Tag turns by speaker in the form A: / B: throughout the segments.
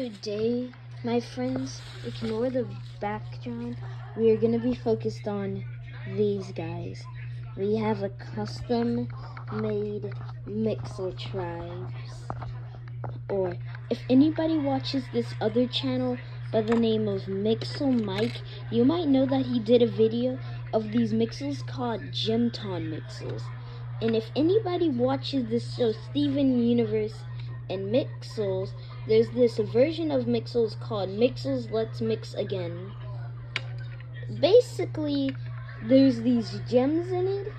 A: Today, my friends, ignore the background. We are going to be focused on these guys. We have a custom-made Mixel tribes. Or, if anybody watches this other channel by the name of Mixel Mike, you might know that he did a video of these Mixels called Gemton Mixels. And if anybody watches this show, Steven Universe and Mixels, there's this version of Mixels called Mixels Let's Mix Again. Basically, there's these gems in it.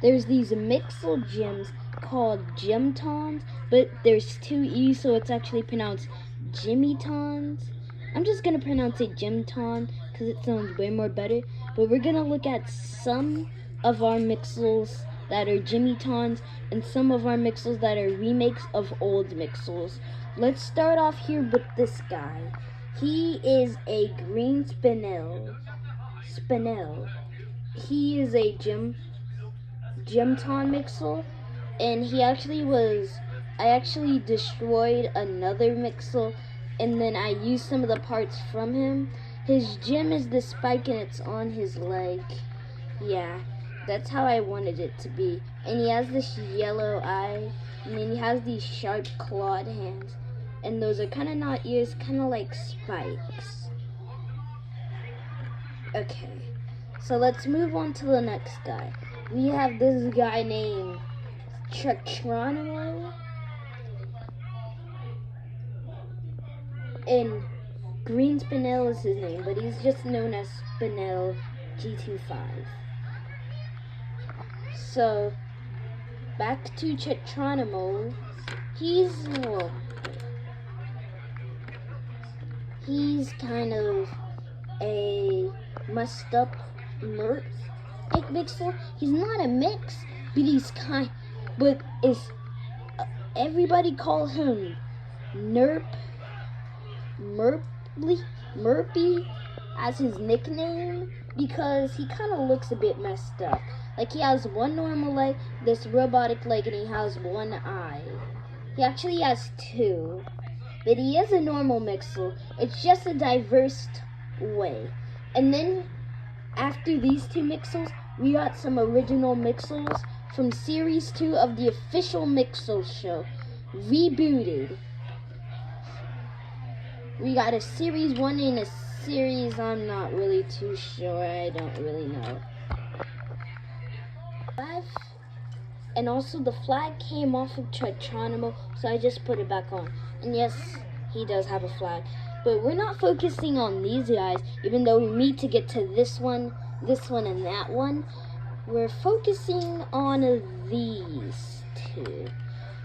A: There's these Mixel gems called Gemtons, but there's two E's, so it's actually pronounced Jimmytons. I'm just gonna pronounce it Gemton because it sounds way more better. But we're gonna look at some of our Mixels that are Jimmytons and some of our Mixels that are remakes of old Mixels. Let's start off here with this guy. He is a green Spinel. He is a Gemton Mixel, and I actually destroyed another Mixel, and then I used some of the parts from him. His gem is the spike and it's on his leg. Yeah, that's how I wanted it to be. And he has this yellow eye, and then he has these sharp clawed hands. And those are kind of not ears, kind of like spikes. Okay, so let's move on to the next guy. We have this guy named Chetronimo. And Green Spinel is his name, but he's just known as Spinel G25. So, back to Chetronimo. He's kind of a messed up merp Mixel. He's not a mix, but everybody calls him Merpy as his nickname because he kind of looks a bit messed up. Like he has one normal leg, this robotic leg, and he has one eye. He actually has two. But he is a normal Mixel. It's just a diverse way. And then, after these two Mixels, we got some original Mixels from Series 2 of the official Mixel show, rebooted. We got a Series 1 and a Series, I'm not really too sure, I don't really know. And also the flag came off of Chetronimo, so I just put it back on. And yes, he does have a flag. But we're not focusing on these guys, even though we need to get to this one, and that one. We're focusing on these two,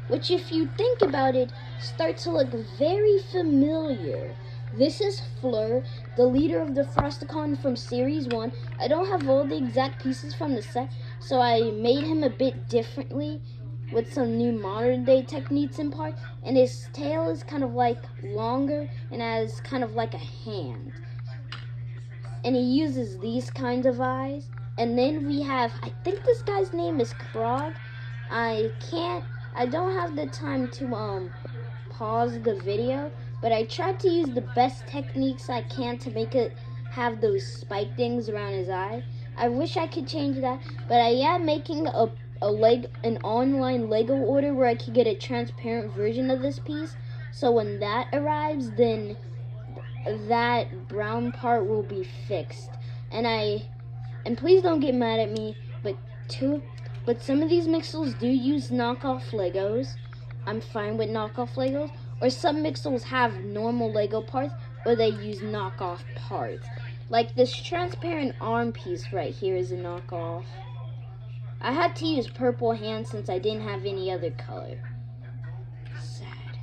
A: which if you think about it, start to look very familiar. This is Fleur, the leader of the Frosticon from Series 1. I don't have all the exact pieces from the set, so I made him a bit differently with some new modern day techniques in part. And his tail is kind of like longer and has kind of like a hand. And he uses these kinds of eyes. And then we have, I think this guy's name is Krog. I don't have the time to pause the video, but I tried to use the best techniques I can to make it have those spike things around his eye. I wish I could change that, but I am making an online Lego order where I could get a transparent version of this piece. So when that arrives, then that brown part will be fixed. And please don't get mad at me, but some of these Mixels do use knockoff Legos. I'm fine with knockoff Legos. Or some Mixels have normal Lego parts, or they use knockoff parts. Like this transparent arm piece right here is a knockoff. I had to use purple hands since I didn't have any other color. Sad.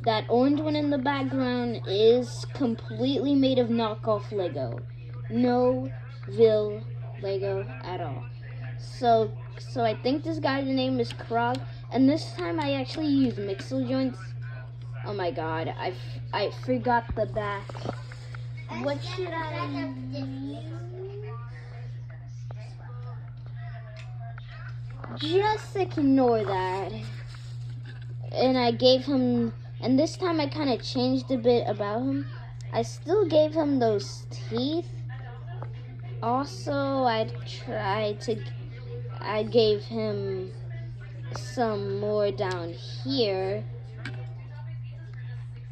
A: That orange one in the background is completely made of knockoff Lego. No real Lego at all. So I think this guy's name is Krog, and this time I actually used Mixel joints. Oh my god, I forgot the back. What should I use? Just ignore that. and I gave him, and this time I kind of changed a bit about him. I still gave him those teeth. Also, I gave him some more down here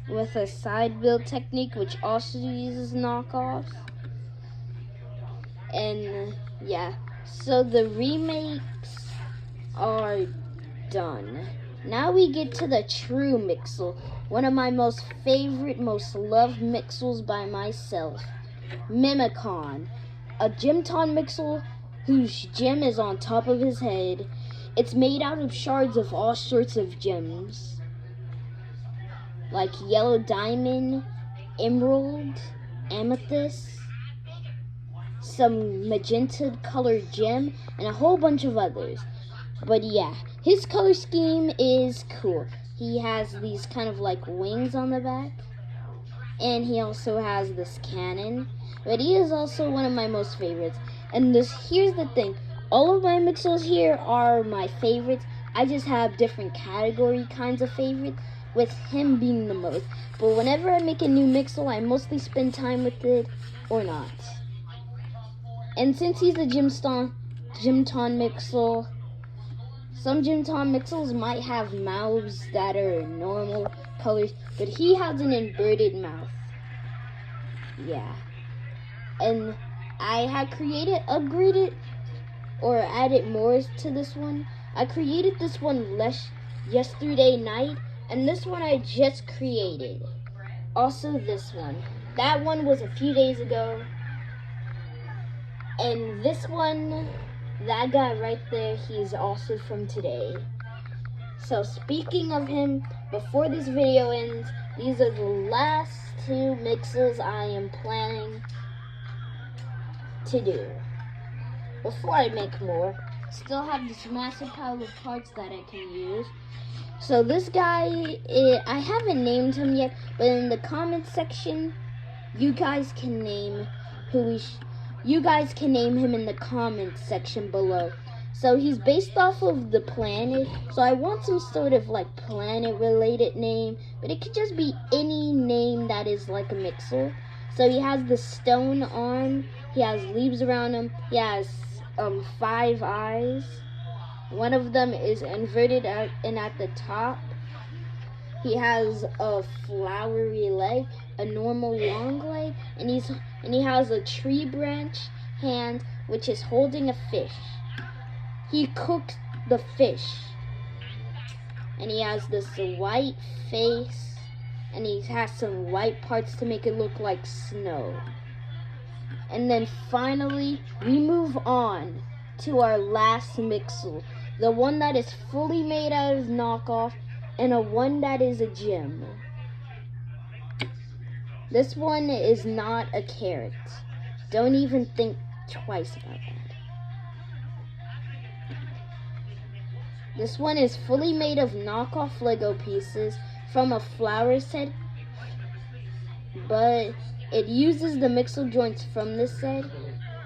A: with a side build technique, which also uses knockoffs. And yeah, so the remakes are done. Now we get to the true Mixel, one of my most favorite, most loved Mixels by myself, Mimicon, a Gymton Mixel whose gem is on top of his head. It's made out of shards of all sorts of gems, like yellow diamond, emerald, amethyst, some magenta colored gem, and a whole bunch of others. But yeah, his color scheme is cool. He has these kind of like wings on the back, and he also has this cannon. But he is also one of my most favorites. And here's the thing. All of my Mixels here are my favorites. I just have different category kinds of favorites, with him being the most. But whenever I make a new Mixel, I mostly spend time with it or not. And since he's a Gymton Mixel, some Gymton Mixels might have mouths that are normal colors, but he has an inverted mouth. Yeah. And I had upgraded, or added more to this one. I created this one yesterday night, and this one I just created. Also this one. That one was a few days ago. And this one, that guy right there, he's also from today. So speaking of him, before this video ends, these are the last 2 Mixels I am planning to do. Before I make more, still have this massive pile of parts that I can use. So this guy, I haven't named him yet, but in the comment section, you guys can name him in the comments section below. So he's based off of the planet, so I want some sort of like planet related name, but it could just be any name that is like a Mixel. So he has the stone arm, he has leaves around him, he has 5 eyes. One of them is inverted and at the top. He has a flowery leg, a normal long leg, and he has a tree branch hand which is holding a fish. He cooks the fish. And he has this white face, and he has some white parts to make it look like snow. And then finally, we move on to our last Mixel, the one that is fully made out of knockoff, and a one that is a gem. This one is not a carrot. Don't even think twice about that. This one is fully made of knockoff Lego pieces from a flower set, but it uses the Mixel joints from this set.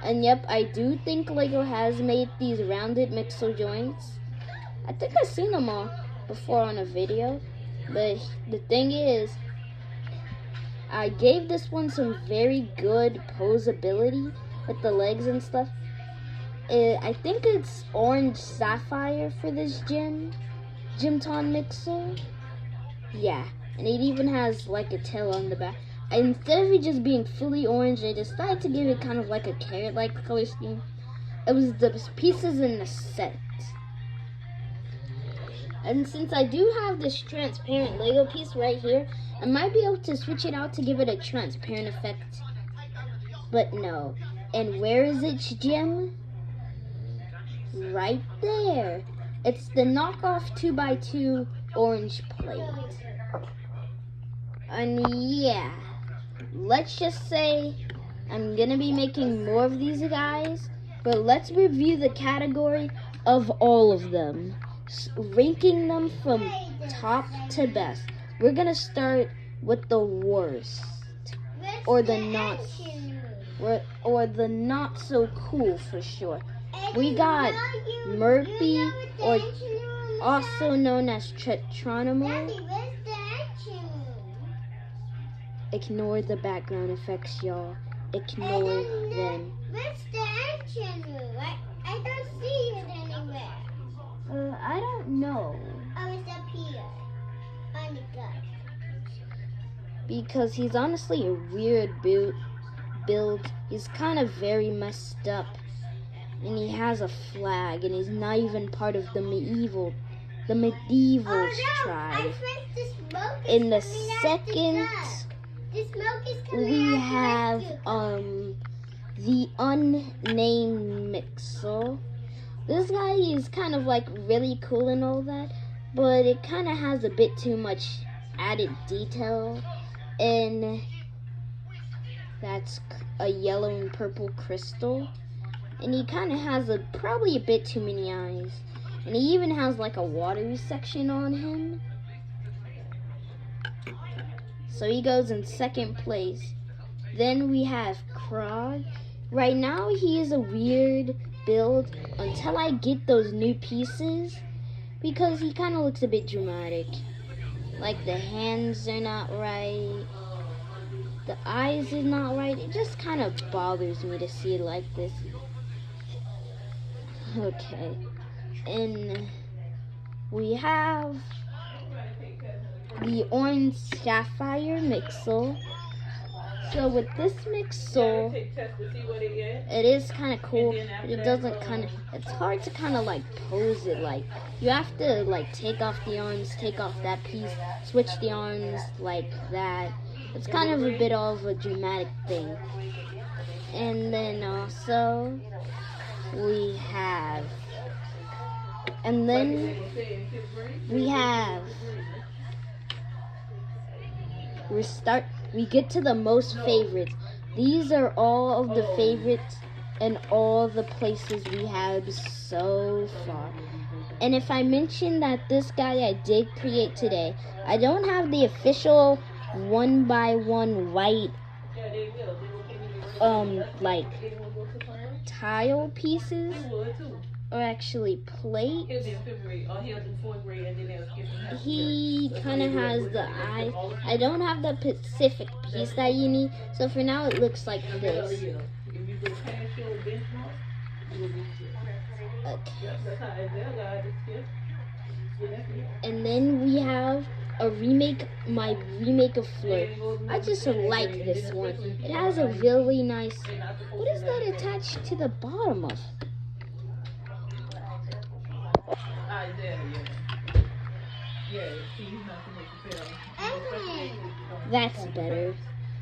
A: And yep, I do think Lego has made these rounded Mixel joints. I think I've seen them all before on a video, but the thing is, I gave this one some very good posability with the legs and stuff. I think it's orange sapphire for this Gymton Mixel. Yeah, and it even has like a tail on the back. Instead of it just being fully orange, I decided to give it kind of like a carrot-like color scheme. It was the pieces in the set. And since I do have this transparent Lego piece right here, I might be able to switch it out to give it a transparent effect. But no. And where is its gem? Right there. It's the knockoff 2x2 orange plate. And yeah, let's just say I'm gonna be making more of these guys, but let's review the category of all of them, ranking them from top to best. We're gonna start with the worst, or the not so cool for sure. We got Murphy, or also known as Tronimo.
B: Daddy, where's the action?
A: Ignore the background effects, y'all. Ignore them.
B: Where's the action? I don't see it anywhere.
A: I don't know.
B: Oh, it's up here. On the gut.
A: Because he's honestly a weird build. He's kind of very messed up. And he has a flag, and he's not even part of the medieval tribe. In the second, we have the unnamed Mixel. This guy is kind of like really cool and all that, but it kind of has a bit too much added detail, and that's a yellow and purple crystal. And he kind of has probably a bit too many eyes. And he even has like a watery section on him. So he goes in second place. Then we have Krog. Right now he is a weird build until I get those new pieces. Because he kind of looks a bit dramatic. Like the hands are not right. The eyes is not right. It just kind of bothers me to see it like this. Okay, and we have the orange sapphire Mixel. So with this Mixel, it is kind of cool, but it doesn't it's hard to kind of like pose it. Like, you have to like take off the arms, take off that piece, switch the arms like that. It's kind of a bit of a dramatic thing. And then also, we have we get to the most favorites. These are all of the favorites and all the places we have so far. And if I mention that this guy I did create today, I don't have the official 1x1 white like tile pieces, or actually plates. He kind of has the eye. I don't have the specific piece that you need, so for now it looks like this. Okay. And then we have my remake of Flirt. I just like this one. It has a really nice, what is that attached to the bottom of? That's better.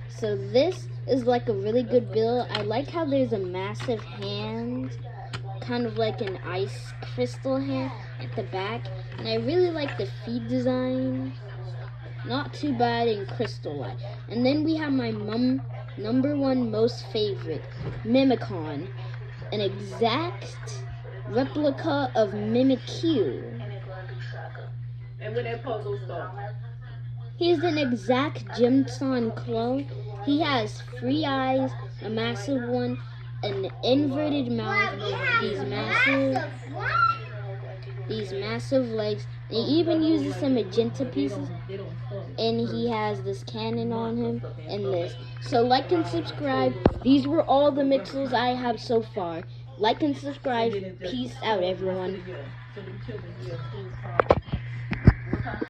A: So this is like a really good build. I like how there's a massive hand, kind of like an ice crystal hand at the back. And I really like the feet design. Not too bad in crystal light. And then we have my number one most favorite, Mimicon. An exact replica of Mimikyu.
C: And when that puzzle starts.
A: He's an exact Jimson clone. He has 3 eyes, a massive one, an inverted mouth, these massive legs. And he even uses some magenta pieces. And he has this cannon on him and this. So like and subscribe. These were all the Mixels I have so far. Like and subscribe. Peace out, everyone.